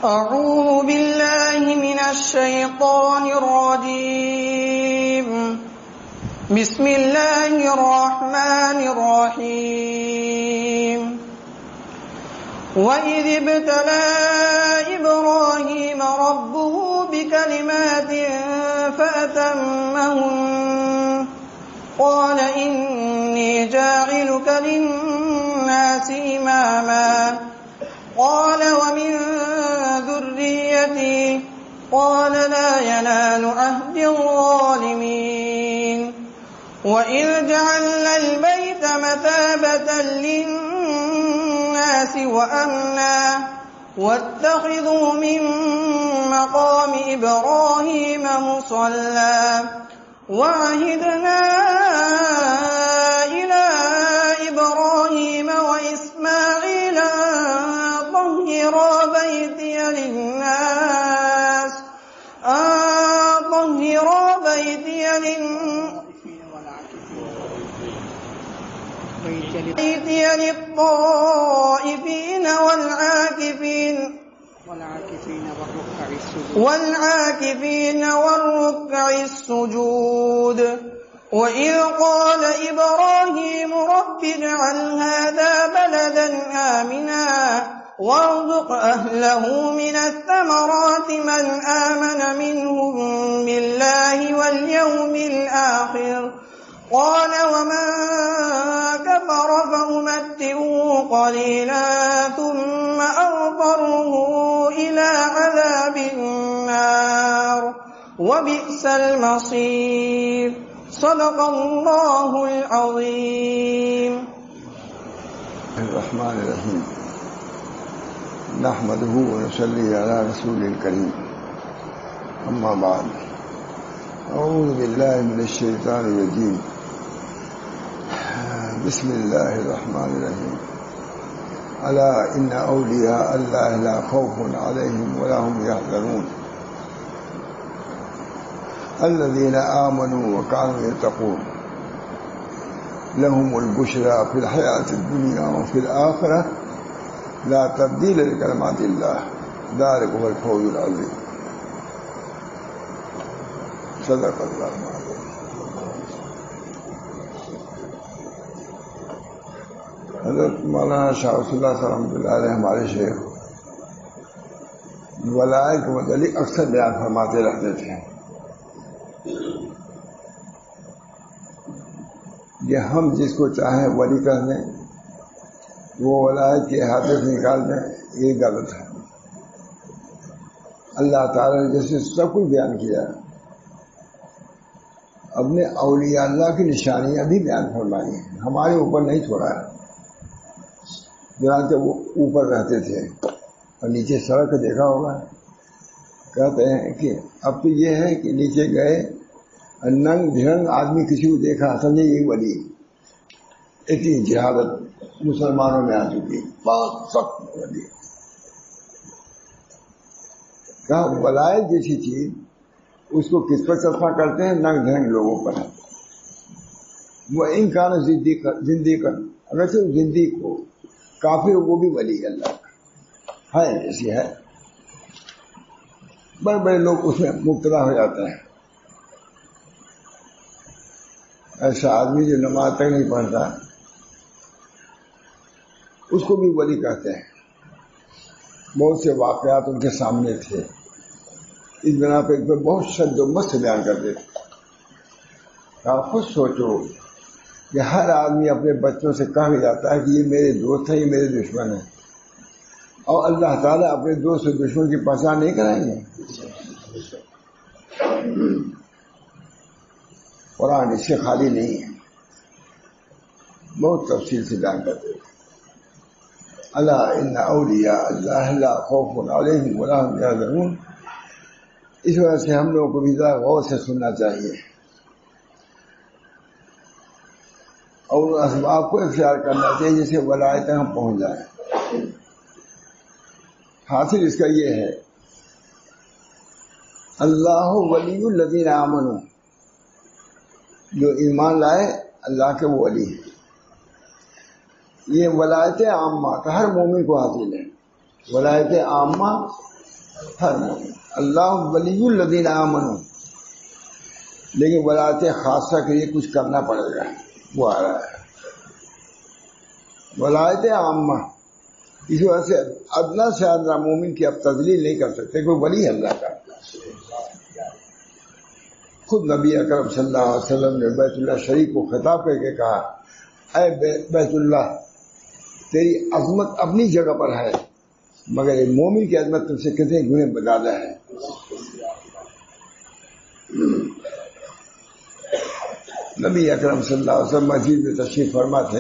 أعوذ بالله من الشيطان الرجيم. بسم الله الرحمن الرحيم. وإذ ابتلى إبراهيم ربه بكلمات فأتمهن قال إني جاعلك للناس إماما قال ومن ذريتي قال لا ينال عهد الظالمين. وإذ جعلنا البيت مثابة للناس وأمنا واتخذوا من مقام إبراهيم مصلى وعهدنا إلى إبراهيم وإسماعيل أن طهرا بيتي للطائفين والعاكفين والركع السجود. وإذ قال إبراهيم رب اجعل هذا بلدا آمنا وارزق أهله من الثمرات من آمن منهم بالله واليوم الآخر قال ومن كفر فأمتعه قليلا ثم أضطره إلى عذاب النار وبئس المصير. صدق الله العظيم. الرحمن الرحيم. نحمده ونصلي على رسول الكريم. أما بعد. أعوذ بالله من الشيطان الرجيم. بسم الله الرحمن الرحيم. ألا إن أولياء الله لا خوف عليهم ولا هم يحزنون الذين آمنوا وكانوا يتقون لهم البشرى في الحياة الدنيا وفي الآخرة لا تبديل لكلمات الله ذلك هو الفوز العظيم. صدق اللہ العظیم. حضرت مولانا شاہ رسول اللہ صلی اللہ علیہ ہمارے شیخ ولایت کے متعلق اکثر بیان فرماتے رہتے تھے کہ ہم جس کو چاہیں ولی کہہ دیں وہ ولایت کے احاطے سے نکال دیں، یہ غلط ہے. اللہ تعالیٰ نے جیسے سب کچھ بیان کیا اپنے اولیاء اللہ کی نشانیاں بھی بیان فرمائی ہیں، ہمارے اوپر نہیں چھوڑا ہے. جنانچہ وہ اوپر رہتے تھے اور نیچے سڑک دیکھا ہوگا، کہتے ہیں کہ اب تو یہ ہے کہ نیچے گئے ننگ ڈھنگ آدمی کسی کو دیکھا سمجھے یہ ولی. اتنی جہادت مسلمانوں میں آ چکی، بہت سخت ولی. کہا ولایت جیسی چیز اس کو کس پر چسپاں کرتے ہیں؟ ننگ ڈھنگ لوگوں پر. وہ انکان زندگی کر اگر سے زندگی کو کافر وہ بھی ولی اللہ کا ہے، ایسی ہے. بڑے بڑے لوگ اس میں مبتلا ہو جاتے ہیں. ایسا آدمی جو نماز تک نہیں پڑھتا اس کو بھی ولی کہتے ہیں. بہت سے واقعات ان کے سامنے تھے، اس بنا پہ بہت شد و مست بیان کرتے تھے. آپ خود سوچو کہ ہر آدمی اپنے بچوں سے کہا جاتا ہے کہ یہ میرے دوست ہیں، یہ میرے دشمن ہیں، اور اللہ تعالیٰ اپنے دوست اور دشمن کی پہچان نہیں کرائیں گے؟ قرآن اس سے خالی نہیں ہے، بہت تفصیل سے بیان کرتے ہیں. الا ان اولیاء اللہ لا خوف علیہم ولا هم يحزنون. اس وجہ سے ہم لوگوں کو بھی ذرا غور سے سننا چاہیے اور اسباب کو اختیار کرنا چاہیے جس سے ولایت ہم پہنچ جائیں. حاصل اس کا یہ ہے اللہ ولی الذین آمنوا، جو ایمان لائے اللہ کے وہ ولی ہیں. یہ ولایت عامہ کا ہر مومن کو حاصل ہے. ولایت عامہ ہر مومن. اللہ ولی الذین آمنوا، لیکن ولایت خاصہ کے لیے کچھ کرنا پڑے گا، وہ آ رہا ہے. ولایت عامہ، اس وجہ سے ادنا سے ادنا مومن کی اب تذلیل نہیں کر سکتے، کوئی ولی اللہ کا. خود نبی اکرم صلی اللہ علیہ وسلم نے بیت اللہ شریف کو خطاب کر کے کہا، اے بیت اللہ، تیری عظمت اپنی جگہ پر ہے، مگر یہ مومن کی عظمت تم سے کتنے گنے زیادہ ہے. نبی اکرم صلی اللہ علیہ وسلم مسجد میں تشریف فرما تھے.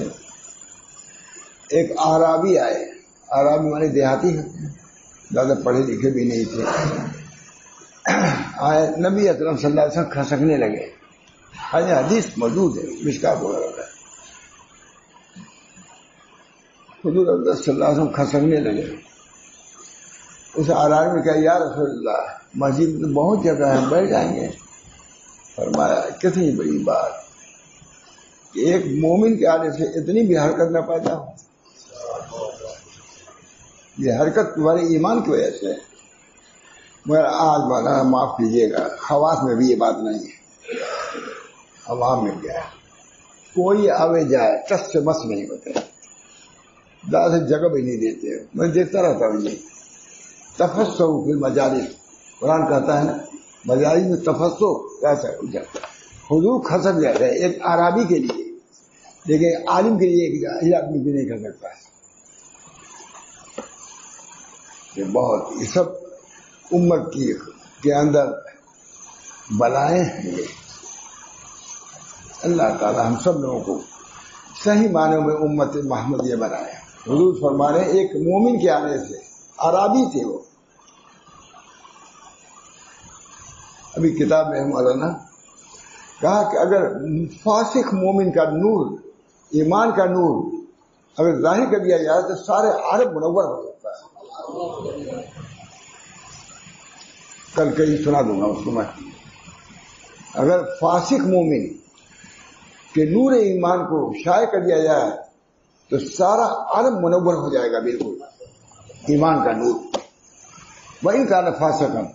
ایک اعرابی آئے. اعرابی مانے دیہاتی ہوتے ہیں، زیادہ پڑھے لکھے بھی نہیں تھے. آئے نبی اکرم صلی اللہ علیہ وسلم کھسکنے لگے. حدیث موجود ہے مشکات وغیرہ میں. حضور صلی اللہ علیہ وسلم کھسکنے لگے. اس اعرابی نے کہا، یا رسول اللہ، مسجد میں بہت جگہ ہے، بیٹھ جائیں گے. فرمایا، کتنی بڑی بات کہ ایک مومن کے آنے سے اتنی بھی حرکت نہ پیدا ہو. یہ حرکت تمہارے ایمان کی وجہ سے ہے. مگر آج مولانا معاف کیجیے گا، خواص میں بھی یہ بات نہیں ہے. عوام میں کیا ہے، کوئی آوے جائے ٹس سے مس نہیں ہوتے، زیادہ سے جگہ بھی نہیں دیتے. میں دیکھتا رہتا ہوں یہ تفسو فی المجالس، قرآن کہتا ہے نا مجالس میں تفسو کیسا ہو جاتا. حضور کھسک جاتے ہیں ایک عربی کے لیے، لیکن عالم کے لیے ایک آدمی بھی نہیں کر سکتا. یہ بہت یہ سب امت کے اندر بلائیں ہیں. یہ اللہ تعالی ہم سب لوگوں کو صحیح معنوں میں امت محمدیہ بنائے. حضور فرما رہے ایک مومن کے آنے سے، عربی تھے وہ. ابھی کتاب میں مولانا کہا کہ اگر فاسق مومن کا نور، ایمان کا نور اگر ظاہر کر دیا جائے تو سارے عرب منور ہو جاتا ہے. کل کہیں سنا دوں گا اس کو میں. اگر فاسق مومن کہ نور ایمان کو شائع کر دیا جائے تو سارا عالم منور ہو جائے گا. بالکل ایمان کا نور. وہی کا نفا سکم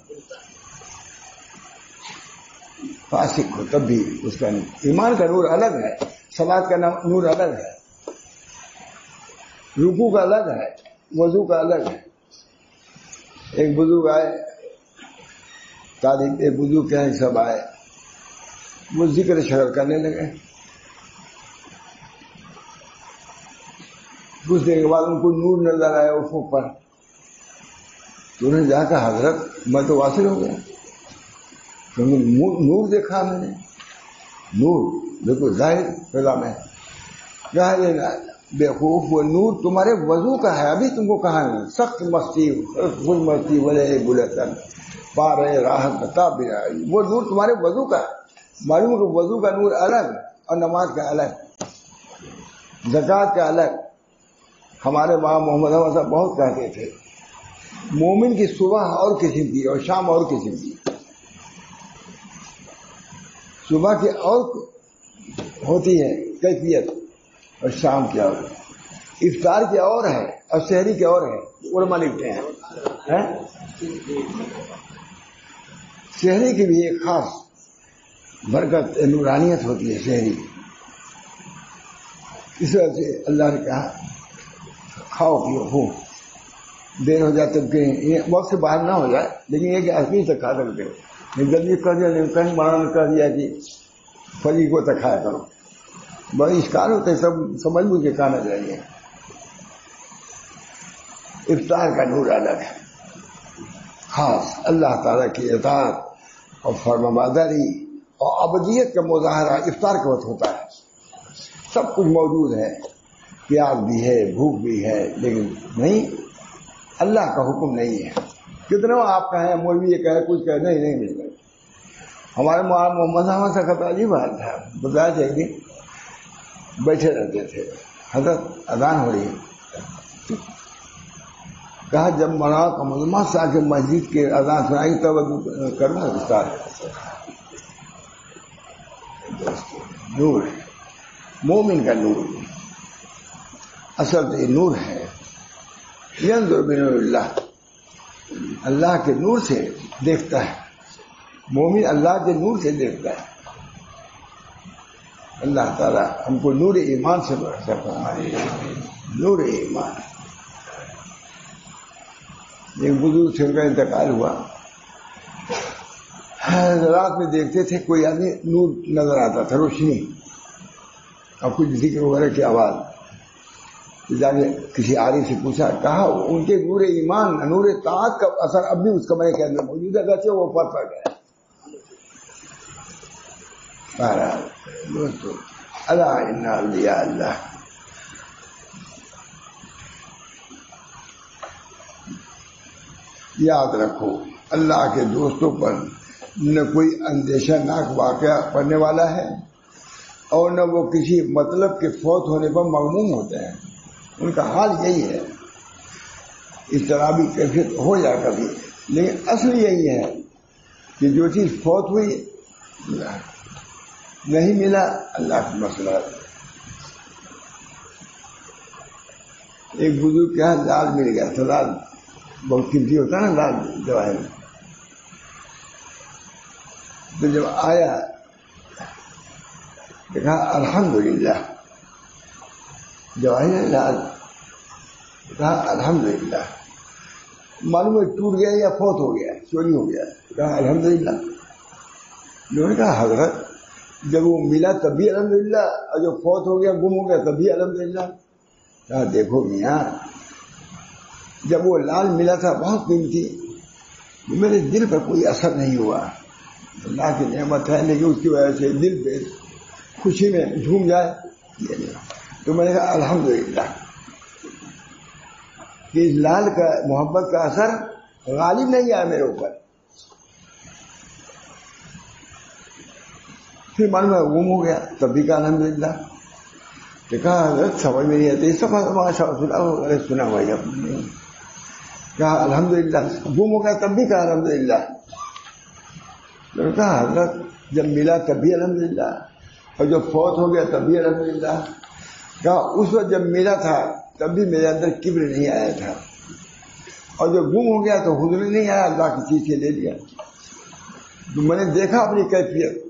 فاسق ہو تب بھی اس کا ایمان کا نور الگ ہے، صلاۃ کا نور الگ ہے، رکوع کا الگ ہے، وضو کا الگ ہے. ایک بزرگ آئے، تعلیم ایک بزرگ کے سب آئے، وہ ذکر شرع کرنے لگے. کچھ دیر کے بعد ان کو نور نظر آیا افق پر. تو انہوں نے جا کر، حضرت میں تو واصل ہو گیا، کیونکہ نور دیکھا میں نے. نور دیکھو ظاہر پیدا میں کہا لینا بیوقوف، وہ نور تمہارے وضو کا ہے. ابھی تم کو کہا نہیں، سخت مستی فل مستی بولے بلتن پا رہے راحت بتا بھی رہا. وہ نور تمہارے وضو کا ہے. معلوم کہ وضو کا نور الگ اور نماز کا الگ، زکوٰۃ کا الگ. ہمارے وہاں محمد احمد صاحب بہت کہتے تھے مومن کی صبح اور قسم کی اور شام اور قسم کی. صبح کی اور ہوتی ہے کیفیت اور شام کی اور. افطار کی اور ہے اور سحری کی اور ہے. علماء لکھتے ہیں سحری کی بھی ایک خاص برکت نورانیت ہوتی ہے سحری. اس وجہ سے اللہ نے کہا کھاؤ پیو ہو. دیر ہو جائے تب کہ وقت سے باہر نہ ہو جائے، لیکن یہ کہ آدمی تک کھا سکتے ہو. جلدی کر دیا نہیں، کہیں مانا نے کہہ دیا کہ فجر کو تک کھایا کرو. بڑی اشکال ہوتے ہیں، سب سمجھ مجھ کے کھانا چاہیے. افطار کا نور الگ ہے، خاص اللہ تعالیٰ کی اطاعت اور فرمانبرداری اور ابدیت کا مظاہرہ افطار کے وقت ہوتا ہے. سب کچھ موجود ہے، پیاس بھی ہے، بھوک بھی ہے، لیکن نہیں، اللہ کا حکم نہیں ہے. کتنا آپ کہیں مولوی یہ کہے کچھ کہے نہیں مل گئے. ہمارے محمد احمد صاحب کا عجیب حال تھا. بتایا تھے کہ بیٹھے رہتے تھے، حضرت اذان ہو رہی ہے. کہا جب مولانا قمر صاحب کے مسجد کے اذان سنائی تب کرنا افطار. نور ہے، مومن کا نور اصل تو یہ نور ہے. ینظر بنور اللہ، اللہ کے نور سے دیکھتا ہے، مومن اللہ کے نور سے دیکھتا ہے۔ اللہ تعالیٰ ہم کو نور ایمان سے برسا فرمائے، نور ایمان۔ ایک بزرگ سے ان کا انتقال ہوا، رات میں دیکھتے تھے کوئی آدمی نور نظر آتا تھا، روشنی اور کچھ ذکر وغیرہ کی آواز۔ جا کے کسی عارف سے پوچھا، کہا ان کے نور ایمان نور طاعت کا اثر اب بھی اس کمرے کے اندر موجود ہے، کہتے وہ فرق پڑ گیا۔ بہرحال دوستو، الا ان اولیاء اللہ، یاد رکھو اللہ کے دوستوں پر نہ کوئی اندیشہ ناک واقعہ پڑنے والا ہے اور نہ وہ کسی مطلب کے فوت ہونے پر مغموم ہوتے ہیں۔ ان کا حال یہی ہے، اس طرح بھی کیفیت ہو جائے کبھی، لیکن اصل یہی ہے کہ جو چیز فوت ہوئی نہیں ملا، اللہ کا مسئلہ۔ ایک بزرگ کے ہاں لال مل گیا تھا، لال بہت قیمتی ہوتا ہے نا، لال جواہر۔ تو جب آیا دیکھا الحمدللہ جواہر لال، کہا الحمدللہ، معلوم ہے ٹوٹ گیا یا فوت ہو گیا، چوری ہو گیا، کہا الحمدللہ۔ انہوں نے کہا حضرت جب وہ ملا تب بھی الحمدللہ، اور جب فوت ہو گیا گم ہو گیا تب بھی الحمدللہ۔ کہا دیکھو میاں، جب وہ لال ملا تھا بہت قیمتی، میرے دل پر کوئی اثر نہیں ہوا، اللہ کی نعمت ہے، لیکن اس کی وجہ سے دل پہ خوشی میں جھوم جائے یہ نہیں۔ تو میں نے کہا الحمدللہ کہ اس لال کا محبت کا اثر غالب نہیں آیا میرے اوپر۔ پھر معلوم ہے گم ہو گیا تب بھی کہا الحمدللہ۔ کہ کہا حضرت سمجھ میں نہیں آتی، سب سنا ہوا ہے، کہا الحمدللہ، گم ہو گیا تب بھی کہا الحمدللہ۔ میں نے کہا حضرت جب ملا تب بھی الحمدللہ، اور جب فوت ہو گیا تب بھی الحمدللہ۔ کہا اس وقت جب ملا تھا تب بھی میرے اندر کبر نہیں آیا تھا، اور جب گم ہو گیا تو حضور نہیں آیا، اللہ کی چیز سے لے لیا۔ تو میں نے دیکھا اپنی کیفیت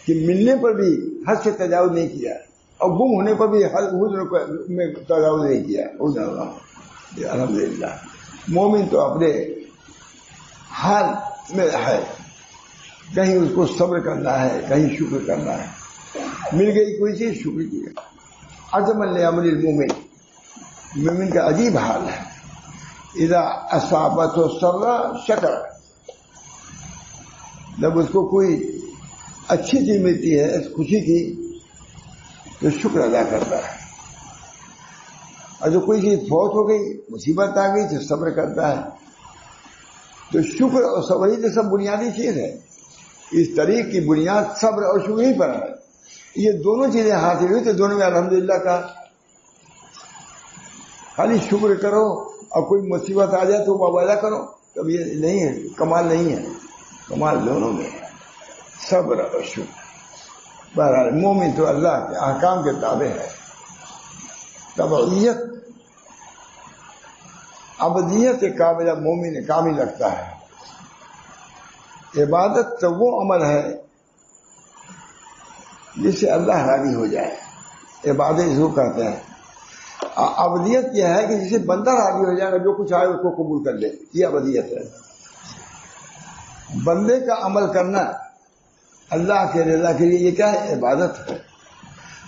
کہ ملنے پر بھی حد سے تجاوز نہیں کیا، اور گم ہونے پر بھی حضور میں تجاوز نہیں کیا۔ الحمدللہ، مومن تو اپنے حال میں ہے، کہیں اس کو صبر کرنا ہے، کہیں شکر کرنا ہے۔ مل گئی کوئی چیز شکر کیا۔ عظم لامر المومن، مومن کا عجیب حال ہے، اذا اصابته السرا شکر، جب اس کو کوئی اچھی چیز ملتی ہے خوشی کی تو شکر ادا کرتا ہے، اور جو کوئی چیز فوت ہو گئی، مصیبت آ گئی تو صبر کرتا ہے۔ تو شکر اور صبر ہی تو سب بنیادی چیز ہے، اس طریق کی بنیاد صبر اور شکر ہی پر ہے۔ یہ دونوں چیزیں حاصل ہوئی تو دونوں میں الحمدللہ کا، خالی شکر کرو اور کوئی مصیبت آ جائے تو مبالغہ کرو، تب یہ نہیں ہے، کمال نہیں ہے، کمال دونوں میں ہے، صبر اور شکر۔ بہرحال مومن تو اللہ کے احکام کے تابع ہے، تبعیت ابدیت سے کاملہ مومن کامل رکھتا ہے۔ عبادت تو وہ عمل ہے جس سے اللہ راضی ہو جائے، عبادت اس کو کہتے ہیں۔ ابدیت یہ ہے کہ جسے بندہ راضی ہو جائے گا، جو کچھ آئے اس کو قبول کر لے، یہ ابدیت ہے۔ بندے کا عمل کرنا اللہ کے رضا کے لیے یہ کیا ہے؟ عبادت ہے۔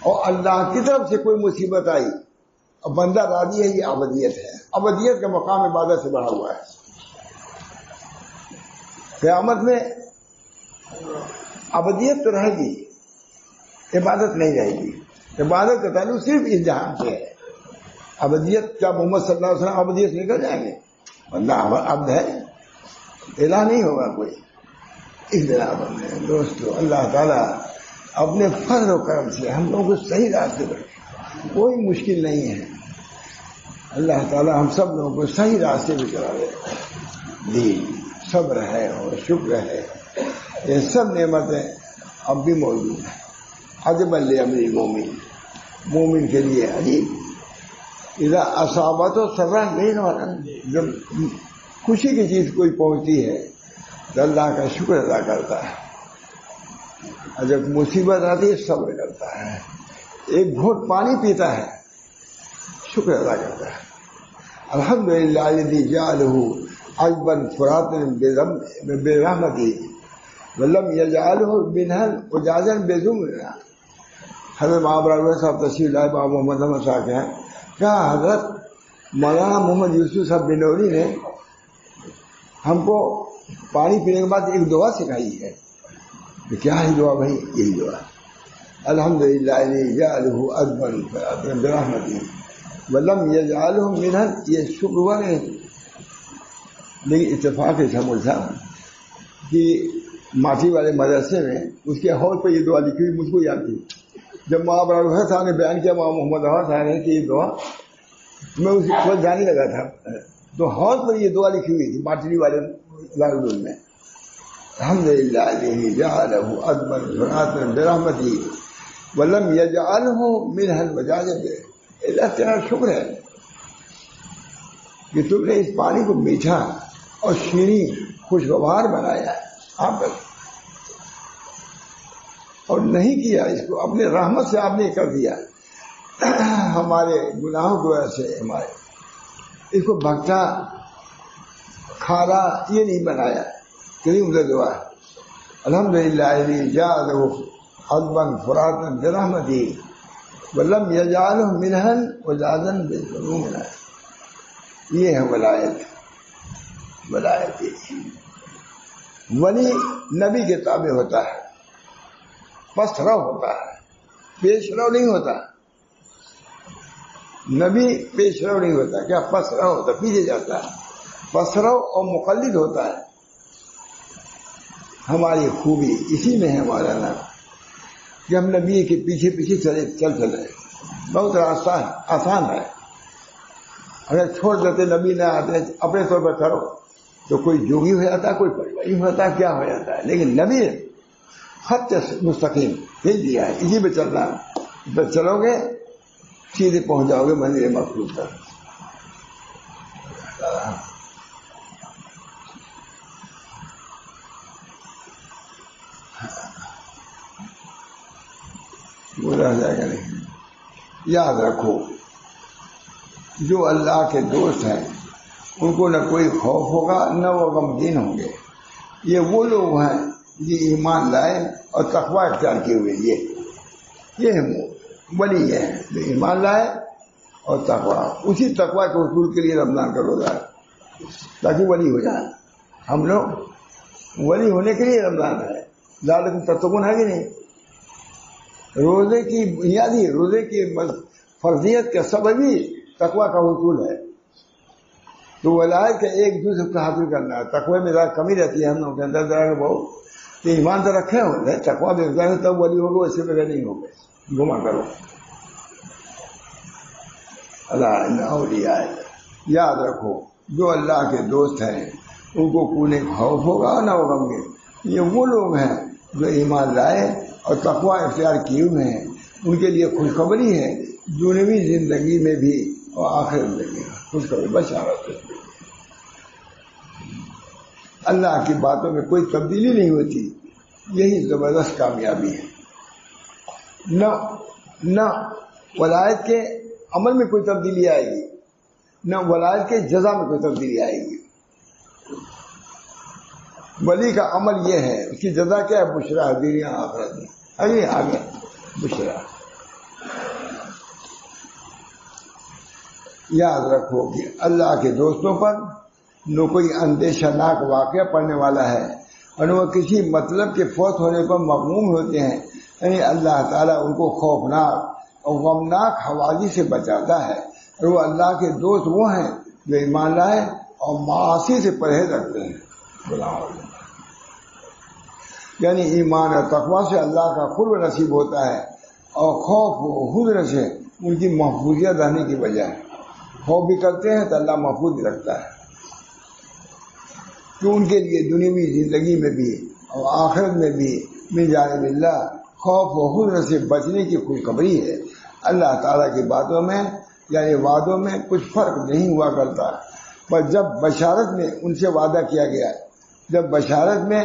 اور اللہ کی طرف سے کوئی مصیبت آئی اور بندہ راضی ہے، یہ ابدیت ہے۔ ابدیت کا مقام عبادت سے بڑھا ہوا ہے۔ قیامت میں ابدیت تو رہے گی، عبادت نہیں رہے گی۔ عبادت کا تعلق صرف اس جہان سے ہے۔ ابدیت کیا محمد صلی اللہ علیہ وسلم ابدیت نکل جائیں گے؟ بندہ عبد ہے، الہ نہیں ہوگا کوئی۔ اس بنا پر دوستو اللہ تعالیٰ اپنے فضل و کرم سے ہم لوگوں کو صحیح راستے پر، کوئی مشکل نہیں ہے، اللہ تعالیٰ ہم سب لوگوں کو صحیح راستے پہ چلا دے۔ دین صبر ہے اور شکر ہے، یہ سب نعمتیں اب بھی موجود ہیں۔ عجب لامر المومن، مومن کے لیے عجیب، اذا اصابته سرا، جب خوشی کی چیز کوئی پہنچتی ہے تو اللہ کا شکر ادا کرتا ہے، اور جب مصیبت آتی ہے صبر کرتا ہے، ایک گھونٹ پانی پیتا ہے شکر ادا کرتا ہے۔ الحمدللہ الذی جعلہ عذبا فراتا برحمتہ ولم یجعلہ منہا اجاجا بذنوبنا۔ حضرت مابراہیم صاحب تشریف لائے، بابا محمد احمد صاحب کے ہیں، کیا حضرت مولانا محمد یوسف صاحب بنوری نے ہم کو پانی پینے کے بعد ایک دعا سکھائی ہے، کیا ہے دعا بھائی؟ یہی دعا الحمدللہ الذی جعلہ عذبا فراتا برحمتہ ولم یجعلہ منہا۔ یہ شکر ہوا نہیں، لیکن اتفاق ایسا ملتا کہ ماٹھی والے مدرسے میں اس کے ہال پہ یہ دعا لکھی ہوئی، مجھ کو یاد تھی۔ جب ماں ابراہیم صاحب نے بیان کیا، ماں محمد احمد صاحب نے کہ یہ دعا، میں اس وقت جانے لگا تھا، تو ہال پر یہ دعا لکھی ہوئی تھی ماٹھی والے دارالعلوم میں، الحمدللہ الذی جعلہ عذبا فراتا برحمتہ ولم یجعلہ منہا اجاجا۔ اللہ تیرا شکر ہے کہ تم نے اس پانی کو میٹھا اور شیریں خوشگوار بنایا ہے آپ، اور نہیں کیا اس کو اپنے رحمت سے آپ نے کر دیا، ہمارے گناہوں کی وجہ سے ہمارے اس کو بھگتا کھارا یہ نہیں بنایا۔ کریم سے دعا الحمدللہ الذی جعلہ عذبا فراتا برحمتہ ولم یجعلہ منہا اجاجا بذنوبنا۔ یہ ہے ولایت۔ ولایت ولی نبی کے تابع ہوتا ہے، پس رو ہوتا ہے، پیش رو نہیں ہوتا۔ نبی پیش رو نہیں ہوتا، کیا پس رو ہوتا، پیچھے جاتا ہے، پس رو اور مقلد ہوتا ہے۔ ہماری خوبی اسی میں ہے ہمارا نام کہ ہم نبی کے پیچھے پیچھے چلے، بہت آسان ہے۔ اگر چھوڑ دیتے نبی نہ آتے اپنے طور پر کرو تو کوئی جوگی ہو جاتا، کوئی پروی ہو جاتا، کیا ہو جاتا ہے، لیکن نبی خط مستقیم بھیج دیا ہے، اسی پہ چلنا، بس چلو گے سیدھے پہنچ جاؤ گے منزل مقصود تک۔ بولا جائے گا نہیں۔ یاد رکھو جو اللہ کے دوست ہیں ان کو نہ کوئی خوف ہوگا نہ وہ غمگین ہوں گے۔ یہ وہ لوگ ہیں جو ایمان لائے اور تقوی اختیار کیے ہوئے، یہ ولی ہے جو ایمان لائے اور تقوی، اسی تقوی کے حصول کے لیے رمضان کا روزہ ہے تاکہ ولی ہو جائے۔ ہم لوگ ولی ہونے کے لیے رمضان ہے، ذالکم تتقون ہے کہ نہیں؟ روزے کی بنیادی، روزے کی فرضیت کا سبب ہی تقوی کا حصول ہے۔ تو ولایت کا ایک دوسرے کو حاصل کرنا ہے۔ تقوی میں ذرا کمی رہتی ہے ہم لوگوں کے اندر، ذرا بہت ایمان تو رکھے ہوتے ہیں، تقوی میں ذرا تب ولی ہوگا، اس سے بغیر نہیں ہوگا۔ گما کرو اللہ اولیاء۔ یاد رکھو جو اللہ کے دوست ہیں ان کو کوئی خوف ہوگا نہ وہ غمگین۔ یہ وہ لوگ ہیں جو ایمان لائے اور تقوی اختیار کیے ہوئے ہیں، ان کے لیے خوشخبری ہے دنیوی زندگی میں بھی اور آخرت میں بھی خوشخبری، بشارت ہے۔ اللہ کی باتوں میں کوئی تبدیلی نہیں ہوتی، یہی زبردست کامیابی ہے۔ نہ ولایت کے عمل میں کوئی تبدیلی آئے گی، نہ ولایت کے جزا میں کوئی تبدیلی آئے گی۔ ولی کا عمل یہ ہے، اس کی جزا کیا ہے؟ بشرا ہے دنیا آخرت میں۔ آگے بشرا۔ یاد رکھو کہ اللہ کے دوستوں پر نہ کوئی اندیشہ ناک واقعہ پڑنے والا ہے اور وہ کسی مطلب کے فوت ہونے پر مغموم ہوتے ہیں، یعنی اللہ تعالیٰ ان کو خوفناک اور غمناک حوادث سے بچاتا ہے، اور وہ اللہ کے دوست وہ ہیں جو ایمان لائے اور معاصی سے پرہیز رکھتے ہیں۔ یعنی ایمان اور تقوی سے اللہ کا قرب نصیب ہوتا ہے، اور خوف و حذر سے ان کی محفوظیت رہنے کی وجہ ہے۔ خوف بھی کرتے ہیں تو اللہ محفوظ بھی رکھتا ہے، کہ ان کے لیے دنیوی زندگی میں بھی اور آخرت میں بھی من جانب اللہ خوف و حذر سے بچنے کی خوشخبری ہے۔ اللہ تعالیٰ کی باتوں میں یعنی وعدوں میں کچھ فرق نہیں ہوا کرتا، پر جب بشارت میں ان سے وعدہ کیا گیا، جب بشارت میں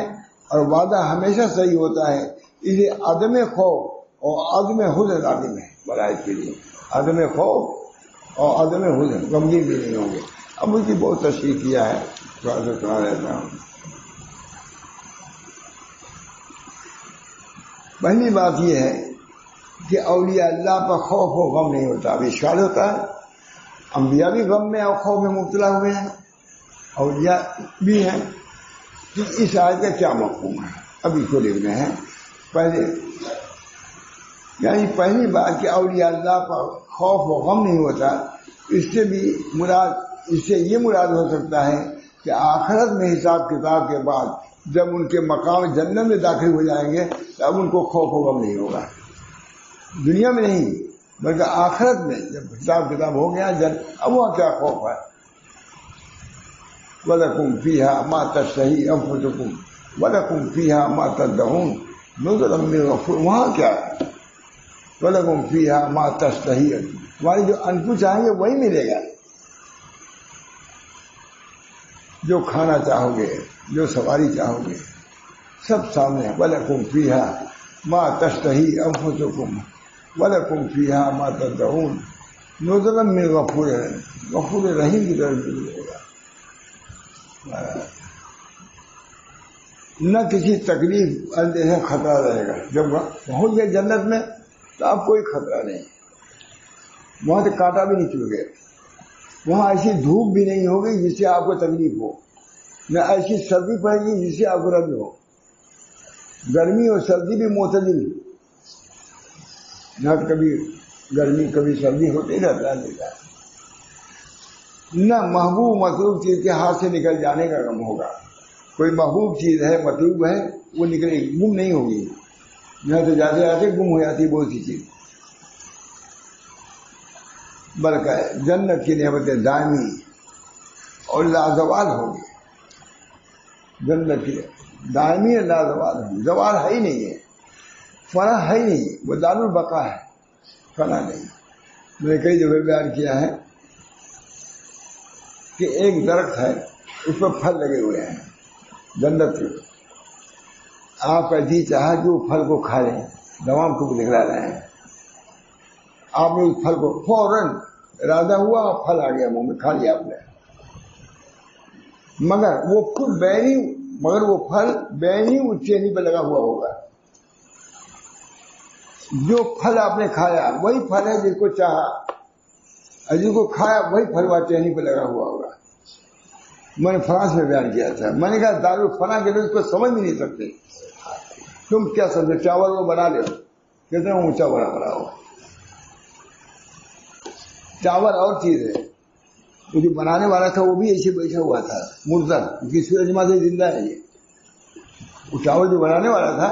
اور وعدہ ہمیشہ صحیح ہوتا ہے، اس لیے عدم خوف اور عدم حزن لازم ہے برائت کے لیے، عدم خوف اور عدم حزن، غمگین بھی نہیں ہوں گے۔ اب اس کی بہت تشریح کیا ہے، تھوڑا سا سنا رہتا ہوں۔ پہلی بات یہ ہے کہ اولیاء اللہ پر خوف و غم نہیں ہوتا، ابھی اشکال ہوتا ہے، انبیاء بھی غم میں اور خوف میں مبتلا ہوئے ہیں، اولیاء بھی ہیں، کہ اس آیت کا کیا مفہوم ہے، ابھی کو لکھ رہے ہیں۔ پہلے یعنی پہلی بات کہ اولیاء اللہ پر خوف و غم نہیں ہوتا، اس سے بھی مراد، اس سے یہ مراد ہو سکتا ہے کہ آخرت میں حساب کتاب کے بعد جب ان کے مقام جنت میں داخل ہو جائیں گے تب ان کو خوف و غم نہیں ہوگا، دنیا میں نہیں بلکہ آخرت میں جب حساب کتاب ہو گیا اب وہاں کیا خوف ہے۔ وَلَكُمْ فِيهَا مَا تَشْتَهِي أَنفُسُكُمْ وَلَكُمْ فِيهَا مَا تَدَّعُونَ نُزُلًا مِّن غَفُورٍ، وہاں کیا ہے؟ وَلَكُمْ فِيهَا مَا تَشْتَهِي، تمہاری جو انفس چاہیں گے وہی ملے گا، جو کھانا چاہو گے، جو سواری چاہو گے، سب سامنے ہے۔ وَلَكُمْ فِيهَا مَا تَشْتَهِي أَنفُسُكُمْ وَلَكُمْ فِيهَا مَا تَدَّعُونَ نُزُلًا مِّن غَفُورٍ، غفور رحیم کی طرف سے ملے گا، نہ کسی تکلیف اندیشہ خطرہ رہے گا۔ جب پہنچ گئے جنت میں تو اب کوئی خطرہ نہیں، وہاں سے کانٹا بھی نہیں چبھے گا، وہاں ایسی دھوپ بھی نہیں ہوگی جس سے آپ کو تکلیف ہو، نہ ایسی سردی پڑے گی جس سے آپ کو رنج ہو، گرمی اور سردی بھی معتدل، نہ کبھی گرمی کبھی سردی ہوتی رہتا ہے، نہ محبوب مطلوب چیز کے ہاتھ سے نکل جانے کا غم ہوگا۔ کوئی محبوب چیز ہے، مطلوب ہے، وہ نکلے گی، گم نہیں ہوگی، نہ تو جاتے جاتے گم ہو جاتی بہت سی چیز، بلکہ جنت کی نعمتیں دائمی اور لازوال ہوگی، جنت کی دائمی اور لازوال ہوگی، زوال ہے ہی نہیں ہے، فنا ہے ہی نہیں، وہ دار البقا ہے، فنا نہیں۔ میں نے کئی جگہ بیان کیا ہے کہ ایک درخت ہے، اس پر پھل لگے ہوئے ہیں جنت کے، آپ کا جی چاہا کہ وہ پھل کو کھا لیں، دوام کو نکلا رہے ہیں، آپ نے اس پھل کو فوراً ارادہ ہوا اور پھل آ گیا منہ میں، کھا لیا آپ نے، مگر وہ خود وہ پھل بینی اس چینی پہ لگا ہوا ہوگا، جو پھل آپ نے کھایا وہی پھل ہے جس کو چاہا، اور جس کو کھایا وہی پھل وہ چینی پہ لگا ہوا ہوگا۔ میں نے فرانس میں بیان کیا تھا، میں نے کہا دارالفنا کے لوگ اس کو سمجھ بھی نہیں سکتے، تم کیا سمجھو چاول وہ بنا لو، کتنا اونچا بنا ہو، چاول اور چیز ہے، وہ جو بنانے والا تھا وہ بھی ایسے بیٹھا ہوا تھا مردہ، کسی سورج ماں سے زندہ ہے، یہ وہ چاول جو بنانے والا تھا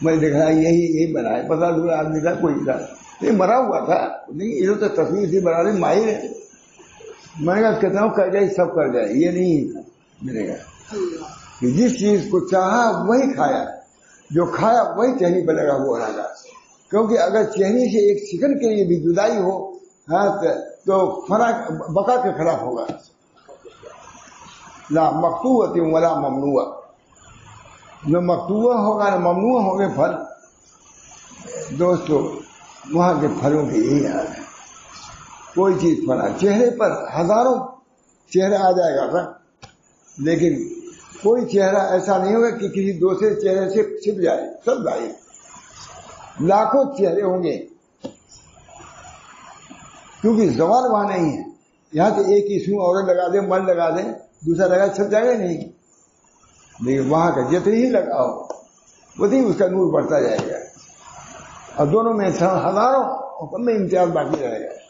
میں نے دیکھا یہی بنا ہے، 50 آدمی تھا، کوئی تھا نہیں، مرا ہوا تھا، نہیں یہ تو تصویر سے بنانے ماہر ہے۔ میں نے کہا کہتا ہوں کر جائے سب کر جائے، یہ نہیں ملے گا کہ جس چیز کو چاہا وہی کھایا، جو کھایا وہی چہنی پہ لگا ہوا رہا، کیونکہ اگر چہنی سے ایک سیکنڈ کے لیے بھی جدائی ہو تو بقا کے خلاف ہوگا، لا مقطوعۃ ولا ممنوع، نہ مقطوع ہوگا نہ ممنوع ہوں گے پھل۔ دوستو وہاں کے پھلوں کی یہی حال ہے، کوئی چیز پھلا، چہرے پر ہزاروں چہرہ آ جائے گا سر، لیکن کوئی چہرہ ایسا نہیں ہوگا کہ کسی دوسرے چہرے سے چھپ جائے، سب ظاہر، لاکھوں چہرے ہوں گے، کیونکہ زوال وہاں نہیں ہے۔ یہاں تو ایک ہی سو عورت لگا دیں، مرد لگا دیں، دوسرا لگا چھپ جائے گا نہیں، لیکن وہاں کا جتنی ہی لگاؤ اتنی اس کا نور بڑھتا جائے گا، اور دونوں میں ہزاروں میں امتیاز باقی رہے گا۔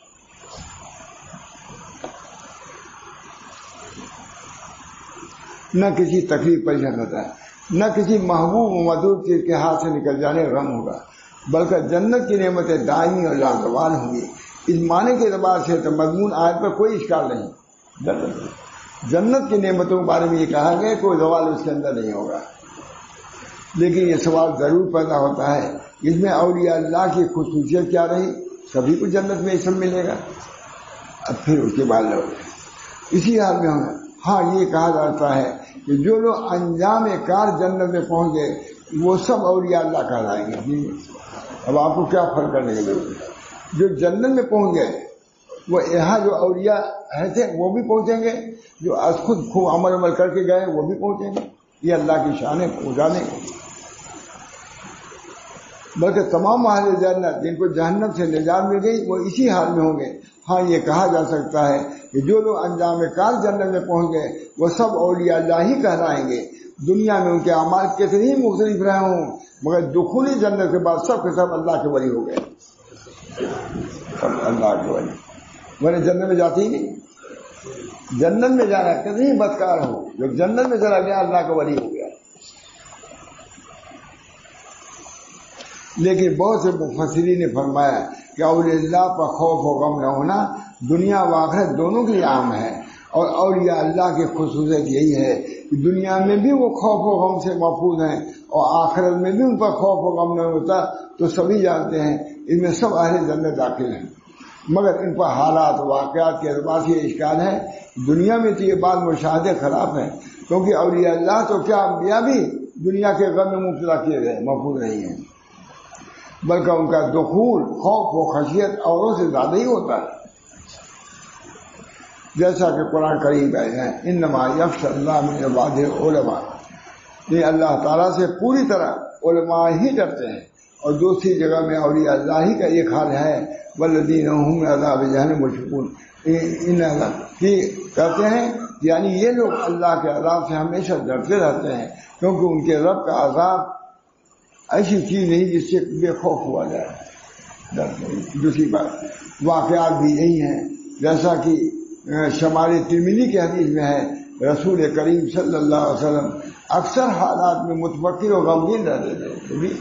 نہ کسی تکلیف پریشان ہوتا ہے، نہ کسی محبوب و مدعو چیز کے ہاتھ سے نکل جانے غم ہوگا، بلکہ جنت کی نعمتیں دائمی اور لازوال ہوں گی۔ اس معنی کے اعتبار سے تو مضمون آیت پر کوئی اشکال نہیں، جنت کی نعمتوں کے بارے میں یہ کہا گیا کوئی زوال اس کے اندر نہیں ہوگا، لیکن یہ سوال ضرور پیدا ہوتا ہے اس میں اولیاء اللہ کی خصوصیت کیا رہی؟ سبھی کو جنت میں یہ سب ملے گا؟ اب پھر اس کے بعد لوگ اسی حال میں ہوں. ہاں یہ کہا جاتا ہے کہ جو لوگ انجام کار جنت میں پہنچ گئے وہ سب اولیاء اللہ کہلائیں گے. اب آپ کو کیا فرق کرنے کے لیے جو جنت میں پہنچ گئے وہ یہاں جو اولیاء تھے وہ بھی پہنچیں گے, جو خود خوب عمل کر کے گئے وہ بھی پہنچیں گے. یہ اللہ کی شان ہے پہنچانے کو. بلکہ تمام اہل جنت جن کو جہنم سے نجات مل گئی وہ اسی حال میں ہوں گے. ہاں یہ کہا جا سکتا ہے کہ جو لوگ انجام کار جنت میں پہنچ گئے وہ سب اولیاء اللہ ہی کہلائیں گے. دنیا میں ان کے اعمال کتنے ہی مختلف رہے ہوں مگر دخولی جنت کے بعد سب کے سب اللہ کے ولی ہو گئے. سب اللہ کے ولی ورنہ جنت میں جاتے ہی نہیں. جنت میں جانا کتنی ہی بدکار ہو, جب جنت میں چلا گیا اللہ کا ولی ہو گیا. لیکن بہت سے مفسرین نے فرمایا کہ اولیاء اللہ پر خوف و غم نہ ہونا دنیا و آخرت دونوں کے لیے عام ہے. اور اولیاء اللہ کی خصوصیت یہی ہے کہ دنیا میں بھی وہ خوف و غم سے محفوظ ہیں اور آخرت میں بھی ان پر خوف و غم نہیں ہوتا. تو سبھی جانتے ہیں ان میں سب اہل جنت داخل ہیں, مگر ان پر حالات واقعات کے اعتبار سے اشکال ہے. دنیا میں تو یہ بات مشاہدے خلاف ہے کیونکہ اولیاء اللہ تو کیا انبیاء بھی دنیا کے غم میں مبتلا کیے گئے محفوظ نہیں ہیں, بلکہ ان کا دخول خوف و خشیت اوروں سے زیادہ ہی ہوتا ہے. جیسا کہ قرآن کریم ہے انما یخشی اللہ من عبادہ العلماء, یہ اللہ تعالیٰ سے پوری طرح علماء ہی ڈرتے ہیں. اور دوسری جگہ میں اولیاء اللہ ہی کا ایک حال ہے والذین هم من عذاب جہنم مشفقون, کہتے ہیں یعنی یہ لوگ اللہ کے عذاب سے ہمیشہ ڈرتے رہتے ہیں کیونکہ ان کے رب کا عذاب ایسی چیز نہیں جس سے بے خوف ہوا جائے. دوسری بات واقعات بھی یہی ہیں جیسا کہ شمال ترمذی کے حدیث میں ہے رسول کریم صلی اللہ علیہ وسلم اکثر حالات میں متفکر و غمگین رہتے تھے.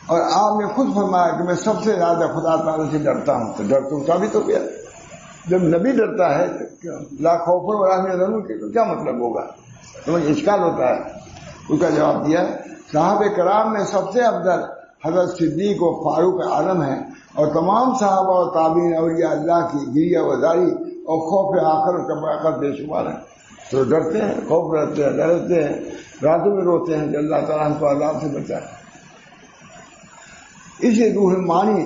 اور آپ نے خود فرمایا کہ میں سب سے زیادہ خدا تعالیٰ سے ڈرتا ہوں. تو ڈر تو بھی تو کیا, جب نبی ڈرتا ہے لا خوف ولا حزن تو کیا مطلب ہوگا, سمجھ اشکال ہوتا ہے. اس کا جواب دیا صحابہ کرام میں سب سے افضل حضرت صدیق و فاروق عالم ہیں اور تمام صحابہ و تابعین اولیاء اللہ کی گریہ وزاری اور خوف آخرت کا برکت بے شمار ہے. تو ڈرتے ہیں, خوف رہتے ہیں, ڈرتے ہیں, راتوں میں روتے ہیں کہ اللہ تعالیٰ ہم کو عذاب سے بچائے. اسی روح المعانی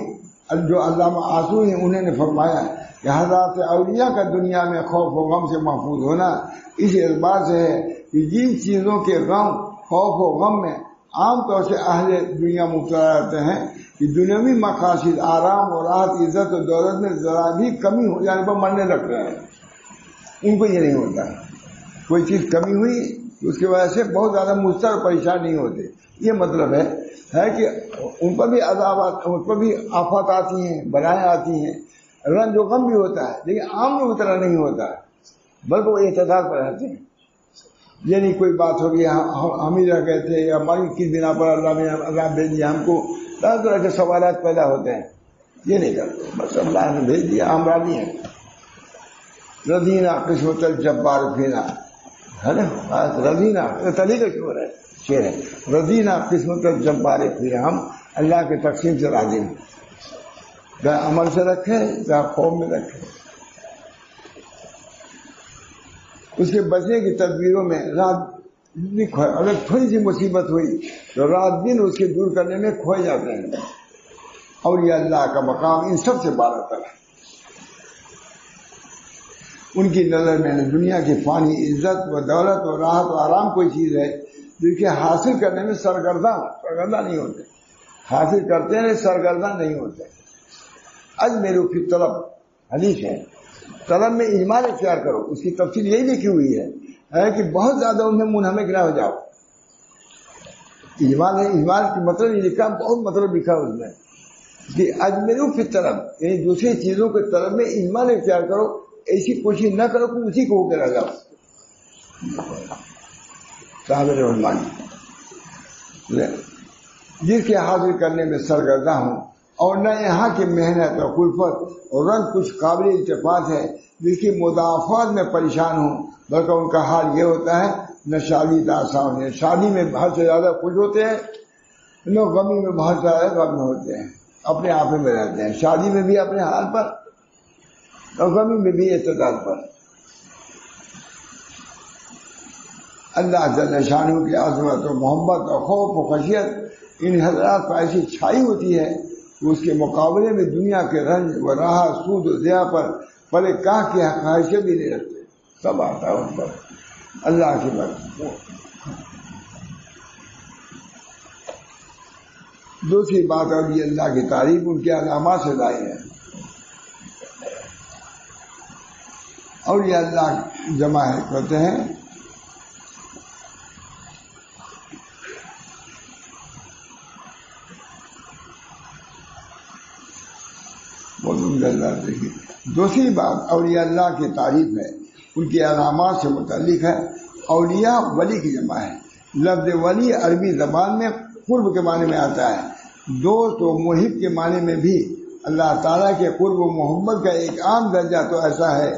جو علامہ آسوری ہیں انہوں نے فرمایا کہ حضرات اولیاء کا دنیا میں خوف و غم سے محفوظ ہونا اس اعتبار سے ہے کہ جن چیزوں کے غم خوف و غم میں عام طور سے اہل دنیا مبتلا رہتے ہیں کہ دنیاوی مقاصد آرام اور راحت عزت و دولت میں ذرا بھی کمی ہو جانے پر مرنے لگتے ہیں. ان کو یہ نہیں ہوتا, کوئی چیز کمی ہوئی اس کی وجہ سے بہت زیادہ مضطرب پریشان نہیں ہوتے. یہ مطلب ہے کہ ان پر بھی عذابات, ان پر بھی آفات آتی ہیں, بلائیں آتی ہیں, رنج و غم بھی ہوتا ہے, لیکن عام لوگوں کی طرح نہیں ہوتا ہے بلکہ وہ اعتدال پر رہتے ہیں. یعنی کوئی بات ہو گئی ہم ہی رہ گئے تھے یا ہماری کس بنا پر اللہ نے عذاب بھیج دیا, ہم کو طرح طرح کے سوالات پیدا ہوتے ہیں. یہ نہیں کرتے, بس اللہ نے بھیج دیا ہم راضی ہیں. رضینا قسمت الجبار فینا ہے نا, رضینا تلی کا کیوں ہے شعر ہے, رضینا قسمت الجبار فینا, ہم اللہ کے تقسیم سے راضی ہیں. چاہے عمل سے رکھے چاہے قوم میں رکھے. اس کے بچنے کی تدبیروں میں رات اگر تھوڑی سی مصیبت ہوئی تو رات دن اس کے دور کرنے میں کھوئے جاتے ہیں. اور یہ اللہ کا مقام ان سب سے بالا تر ہے. ان کی نظر میں دنیا کی فانی عزت و دولت و راحت و آرام کوئی چیز ہے جو کہ حاصل کرنے میں سرگرداں نہیں ہوتے. حاصل کرتے ہیں سرگرداں نہیں ہوتے. اجملوا فی الطلب حدیث ہے, طلب میں اجمال اختیار کرو. اس کی تفصیل یہی لکھی ہوئی ہے کہ بہت زیادہ ان میں منہمک نہ ہو جاؤ. اجمال ہے, اجمال کی مطلب یہ لکھا, بہت مطلب لکھا اس میں کہ اجملوا فی الطلب, یعنی دوسری چیزوں کے طلب میں اجمال اختیار کرو. ایسی کوشش نہ کرو کہ اسی کو ہو کے رہ جاؤ. صاحب رحمان جس کے حاصل کرنے میں سرگرداں ہوں اور نہ یہاں کی محنت اور کلفت اور رنگ کچھ قابل التفات ہے جس کی مدافعات میں پریشان ہوں, بلکہ ان کا حال یہ ہوتا ہے نہ شادی داسان ہے, شادی میں بہت سے زیادہ خوش ہوتے ہیں, نہ غمی میں بہت زیادہ غم ہوتے ہیں. اپنے آپ میں رہتے ہیں، شادی میں بھی اپنے حال پر اور غمی میں بھی اعتدال پر۔ اللہ جل شانہ کی عظمت و محبت اور خوف و خشیت ان حضرات پر ایسی چھائی ہوتی ہے کہ اس کے مقابلے میں دنیا کے رنج و راحت، سود و ضیاء پر بڑے کاہ کی خواہشیں بھی نہیں رکھتے، سب آتا ہے ان پر اللہ کی مرضی۔ دوسری بات اور یہ اللہ کی تعریف ان کے علامات سے ظاہر ہے، اور یہ اللہ جمع ہے کرتے ہیں دوسری بات اولیاء اللہ کی تعریف ہے، ان کی علامات سے متعلق ہے۔ اولیاء ولی کی جمع ہے۔ لفظ ولی عربی زبان میں قرب کے معنی میں آتا ہے، دوست و محب کے معنی میں بھی۔ اللہ تعالیٰ کے قرب و محبت کا ایک عام درجہ تو ایسا ہے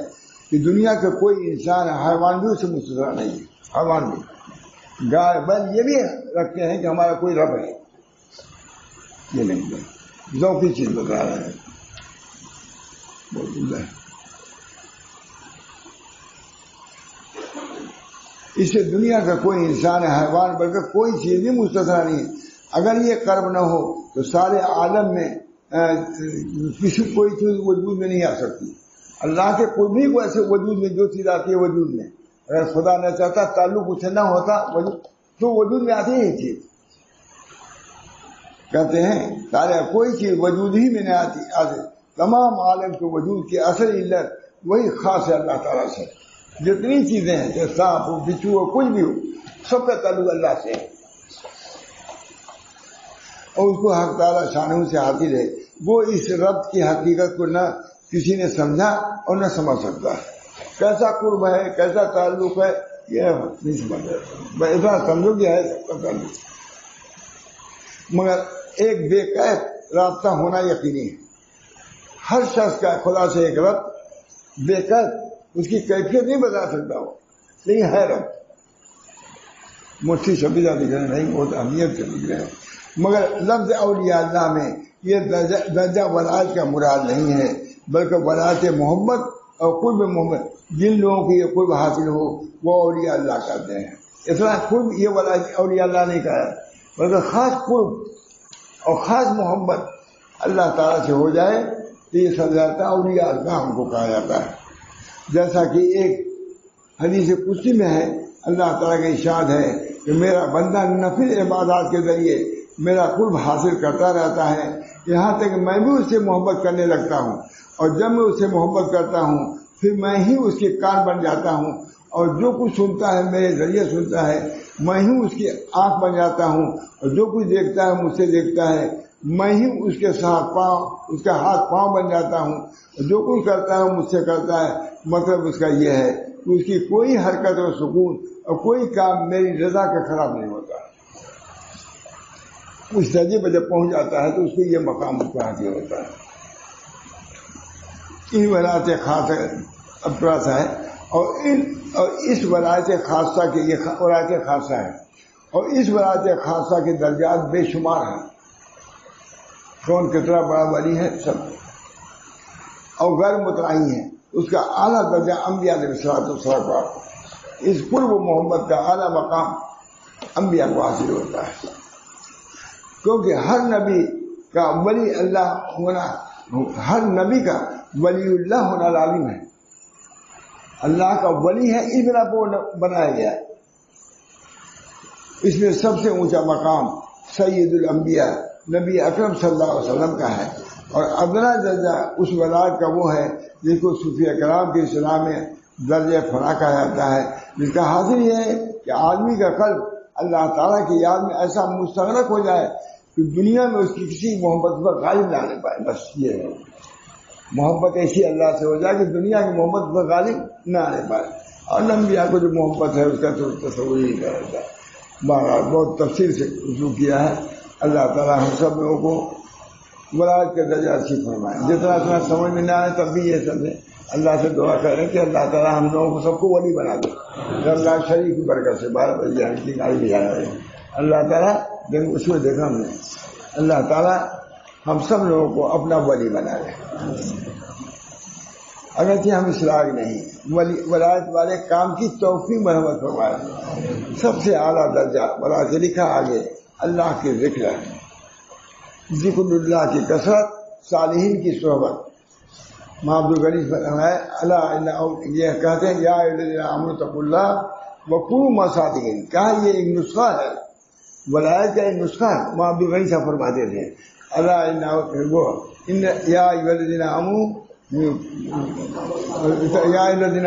کہ دنیا کا کوئی انسان حیوان بھی اسے مستثنا نہیں ہے۔ حیوان بھی، گائے بیل یہ بھی رکھتے ہیں کہ ہمارا کوئی رب ہے، یہ نہیں، ذوقی چیز بتا رہے ہیں۔ اس سے دنیا کا کوئی انسان حیوان بلکہ کوئی چیز بھی مستثنا نہیں ہے۔ اگر یہ قرب نہ ہو تو سارے عالم میں کسی کوئی چیز وجود میں نہیں آ سکتی۔ اللہ کے قرب ہی کو ایسے وجود میں جو چیز آتی ہے وجود میں، اگر خدا نہ چاہتا تعلق اس سے نہ ہوتا تو وجود میں آتی ہی چیز۔ کہتے ہیں سارے کوئی چیز وجود ہی میں نہیں آتی، تمام عالم کے وجود کی اصل علت وہی خاص ہے اللہ تعالیٰ سے۔ جتنی چیزیں ہیں چاہے سانپ ہو، بچھو ہو، کچھ بھی ہو، سب کا تعلق اللہ سے ہے، اور اس کو حق تعالیٰ شانہ سے حاصل ہے۔ وہ اس رب کی حقیقت کو نہ کسی نے سمجھا اور نہ سمجھ سکتا ہے۔ کیسا قرب ہے، کیسا تعلق ہے، یہ نہیں سمجھ رہا، اتنا سمجھو کہ ہے سب کا تعلق، مگر ایک بے قید رابطہ ہونا یقینی ہے۔ ہر شخص کا خدا سے ایک رب بے قید، اس کی کیفیت نہیں بتا سکتا وہ، لیکن ہے رب۔ مٹھی شبیدہ دکھ رہے نہیں، بہت اہمیت سے دکھ رہے ہیں، مگر لفظ اولیاء اللہ میں یہ درجہ ولایت کا مراد نہیں ہے، بلکہ ولایت محمد اور قرب محمد۔ جن لوگوں کو یہ قرب حاصل ہو وہ اولیاء اللہ کہتے ہیں۔ اتنا قرب یہ ولایت اولیاء اللہ نہیں کہا ہے، بلکہ خاص قرب اور خاص محبت اللہ تعالیٰ سے ہو جائے تو یہ سمجھ جاتا ہے اولیاء اللہ ہم کو کہا جاتا ہے۔ جیسا کہ ایک حدیث قدسی میں ہے، اللہ تعالیٰ کا ارشاد ہے کہ میرا بندہ نفل عبادات کے ذریعے میرا قرب حاصل کرتا رہتا ہے، یہاں تک کہ میں بھی اس سے محبت کرنے لگتا ہوں، اور جب میں اس سے محبت کرتا ہوں پھر میں ہی اس کے کان بن جاتا ہوں، اور جو کچھ سنتا ہے میرے ذریعے سنتا ہے، میں ہی اس کی آنکھ بن جاتا ہوں، اور جو کچھ دیکھتا ہے مجھ سے دیکھتا ہے، میں ہی اس کے ساتھ پاؤں، اس کا ہاتھ پاؤں بن جاتا ہوں، جو کچھ کرتا ہے مجھ سے کرتا ہے۔ مطلب اس کا یہ ہے کہ اس کی کوئی حرکت اور سکون اور کوئی کام میری رضا کا خراب نہیں ہوتا۔ اس درجے پہ جب پہنچ جاتا ہے تو اس کو یہ مقام اس کو حاصل ہوتا ہے۔ ان ولایت خاص اب تھوڑا سا ہے، اور اس ولایت خاصہ کے یہ ولایت خاصہ ہے، اور اس ولایت خاصہ کے درجات بے شمار ہیں۔ کون کتنا بڑا ولی ہے سب، اور غیر متعین ہے۔ اس کا اعلیٰ درجہ انبیاء علیہ الصلوۃ والسلام، اس قرب و محبت کا اعلیٰ مقام انبیاء کو حاصل ہوتا ہے، کیونکہ ہر نبی کا ولی اللہ ہونا، ہر نبی کا ولی اللہ ہونا لازم ہے۔ اللہ کا ولی ہے اس بنا پر بنایا گیا ہے۔ اس میں سب سے اونچا مقام سید الانبیاء نبی اکرم صلی اللہ علیہ وسلم کا ہے، اور ادنا درجہ اس ولایت کا وہ ہے جس کو صوفیہ کرام کی اصطلاح میں درجہ فنا کہا جاتا ہے، جس کا حاصل یہ ہے کہ آدمی کا قلب اللہ تعالیٰ کی یاد میں ایسا مستغرق ہو جائے کہ دنیا میں اس کی کسی محبت پر غالب نہ آنے پائے۔ بس یہ ہے، محبت ایسی اللہ سے ہو جائے کہ دنیا کی محبت پر غالب نہ آنے پائے، اور انبیاء کو جو محبت ہے اس کا تو تصور ہی نہیں کرتا۔ بہرحال بہت تفصیل سے رجوع کیا ہے۔ اللہ تعالیٰ ہم سب لوگوں کو ولایت کے درجہ اچھی فرمائے، جتنا اتنا سمجھ میں نہ آئے تب بھی یہ سب ہے۔ اللہ سے دعا کریں کہ اللہ تعالیٰ ہم لوگوں کو سب کو ولی بنا دے، اللہ شریف کی برکت سے 12 بجے کی گاڑی بھی جا رہے ہیں۔ اللہ تعالیٰ اس میں دیکھا ہم نے، اللہ تعالیٰ ہم سب لوگوں کو اپنا ولی بنا لیں، اگرچہ ہم اس لائق نہیں، ولایت والے کام کی توفیق مرحمت فرمائے۔ سب سے اعلیٰ درجہ ولایت لکھا آگے اللہ کے ذکر ہے، ذکر اللہ کی کثرت، صالحین کی صحبت۔ عبد الغنی فرمائے اللہ یہ کہتے ہیں یا الذین آمنوا اتقوا اللہ وکونوا مع الصادقین، کہا یہ ایک نسخہ ہے، ولایت کا ایک نسخہ ہے۔ عبد الغنی صاحب فرماتے تھے یا الذین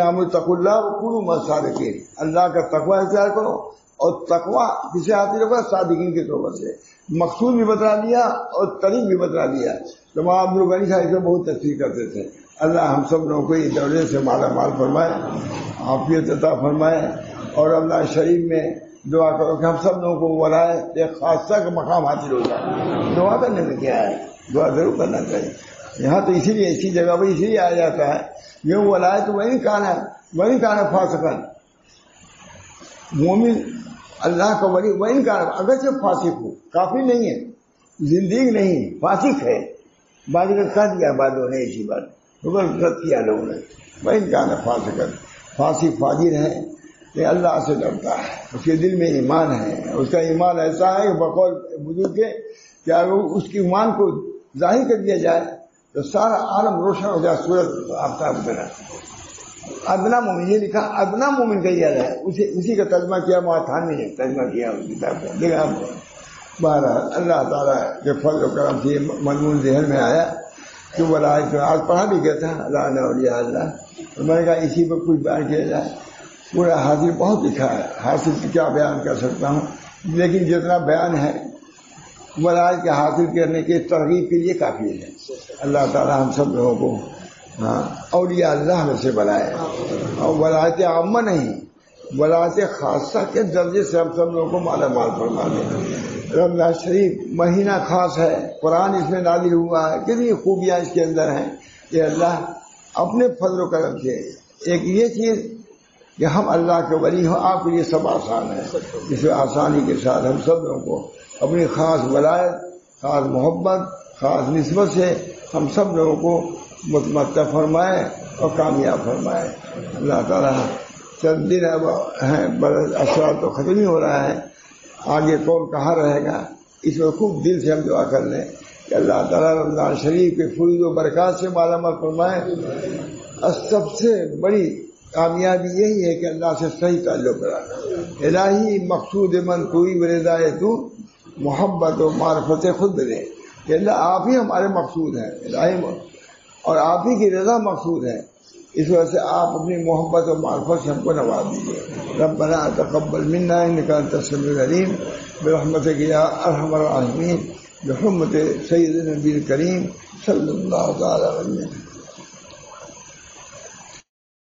آمنوا اتقوا اللہ وکونوا مع الصادقین، اللہ کا تقوی اختیار کرو، اور تقوی کسے حاصل ہوگا؟ صادقین کی صحبت سے۔ مقصود بھی بتلا دیا اور طریق بھی بتلا دیا۔ تو عبد الغنی صاحب اس میں بہت تفسیر کرتے تھے۔ اللہ ہم سب لوگوں کو اس دولے سے مالا مال فرمائے، عافیت عطا فرمائے، اور اللہ شریف میں دعا کرو کہ ہم سب لوگوں کو ولایت ایک خاصہ کا مقام حاصل ہو جائے۔ دعا کرنے میں کیا ہے، دعا ضرور کرنا چاہیے۔ یہاں تو اسی لیے اسی جگہ پر اسی لیے آیا جاتا ہے یہ ولایت وہی کہنا فاسقن، مومن اللہ کا ولی وہی کہنا اگرچہ فاسق ہو، کافی نہیں ہے، زندگی نہیں، فاسق ہے، بعد میں کہہ دیا بعدوں نے اسی بات رد کیا لوگوں نے، وہی کہنا فاسقن، فاسق فاجر ہے کہ اللہ سے ڈرتا ہے، اس کے دل میں ایمان ہے، اس کا ایمان ایسا ہے کہ بقول بزرگ کے کہ اگر اس کے ایمان کو ظاہر کر دیا جائے تو سارا عالم روشن ہو جائے، سورج آفتاب بنا۔ ادنا مومن، یہ لکھا ادنا مومن کا یہ ہے، اسی کا ترجمہ کیا تھانوی نے ترجمہ کیا اس کتاب کا، دیکھا بہرحال اللہ تعالیٰ کے فضل و کرم سے مضمون ذہن میں آیا کہ ولایت آج پڑھا بھی گیا تھا اللہ اولیاء اللہ، میں نے کہا اسی پر کچھ بیان کیا جائے۔ پورا حاصل بہت لکھا ہے، حاصل کیا بیان کر سکتا ہوں، لیکن جتنا بیان ہے ولایت کے حاصل کرنے کے ترغیب کے لیے کافی ہے۔ اللہ تعالیٰ ہم سب لوگوں کو اولیاء اللہ میں سے بنائے، اور ولایت عامہ نہیں، ولایت خاصہ کے درجے سے ہم سب لوگوں کو مالا مال فرما دے۔ رمضان شریف مہینہ خاص ہے، قرآن اس میں نازل ہوا ہے، کتنی خوبیاں اس کے اندر ہیں۔ یہ اللہ اپنے فضل و کرم سے، ایک یہ چیز کہ ہم اللہ کے ولی ہوں، آپ کے لیے سب آسان ہے، اس آسانی کے ساتھ ہم سب لوگوں کو اپنی خاص ولایت، خاص محبت، خاص نسبت سے ہم سب لوگوں کو متمتع فرمائے اور کامیاب فرمائے۔ اللہ تعالیٰ چند دن اب ہیں، اشرار تو ختم ہی ہو رہا ہے، آگے کون کہاں رہے گا، اس میں خوب دل سے ہم دعا کر لیں کہ اللہ تعالیٰ رمضان شریف کے فیض و برکات سے مالا مال فرمائے۔ اور سب سے بڑی کامیابی یہی ہے کہ اللہ سے صحیح تعلق رکھنا۔ الہی مقصود من کوئی ورضائے تو محبت و معرفت خود دے کہ اللہ آپ ہی ہمارے مقصود ہیں، الہی اور آپ ہی کی رضا مقصود ہے، اس وجہ سے آپ اپنی محبت و معرفت سے ہم کو نواز دیجیے۔ ربنا تقبل منا انک انت السمیع العلیم برحمتک یا ارحم الراحمین، بحرمت سید النبی الکریم صلی اللہ تعالی علیہ وسلم۔